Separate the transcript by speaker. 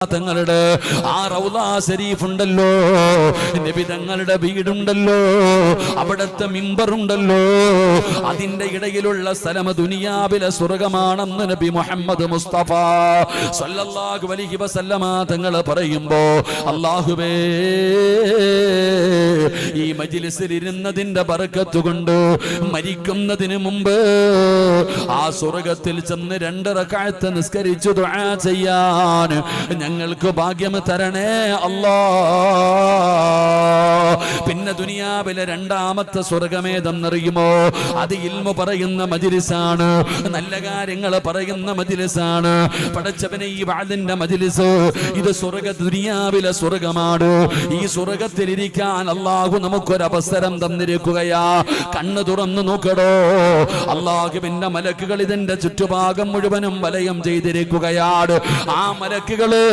Speaker 1: തങ്ങളുടെ ആ റൗള ശരീഫ് ഉണ്ടല്ലോ, നബി തങ്ങളുടെ വീടുണ്ടല്ലോ, അവിടുത്തെ മിമ്പറുണ്ടല്ലോ, അതിന്റെ ഇടയിലുള്ള സ്ഥലം ദുനിയാവിലെ സ്വർഗമാണെന്ന് നബി മുഹമ്മദ് മുസ്തഫ സല്ലല്ലാഹു അലൈഹി വസല്ലമ തങ്ങൾ പറയുമ്പോ, അല്ലാഹുവേ ഈ മജ്ലിസിൽ ഇരുന്നതിന്റെ ബർക്കത്ത് കൊണ്ട് മരിക്കുന്നതിന് മുമ്പ് ആ സ്വർഗത്തിൽ ചെന്ന് 2 റക്അത്ത് നിസ്കരിച്ചു ദുആ ചെയ്യാൻ ഞങ്ങൾക്ക് ഭാഗ്യം തരണേ അല്ലാ. പിന്നെ ദുനിയാവിലെ 2ാമത്തെ സ്വർഗമേതെന്നറിയുമോ? അത് ഇൽമു പറയുന്ന മജ്ലിസാണ്, നല്ല കാര്യങ്ങൾ പറയുന്ന മജ്ലിസാണ്. പടച്ചവനെ, ഈ വഅദിന്റെ മജ്ലിസ് ഇത് ദുനിയാവിലെ സ്വർഗമാണ്. ഈ സ്വർഗത്തിലിരിക്കാൻ അല്ലാഹു നമുക്കൊരവസരം തന്നിരിക്കുകയാ. കണ്ണ് തുറന്നു നോക്കടോ, അല്ലാഹുവിന്റെ മലക്കുകൾ ഇതിന്റെ ചുറ്റുഭാഗം മുഴുവനും വലയം ചെയ്തിരിക്കുകയാണ്. ആ മലക്കുകള്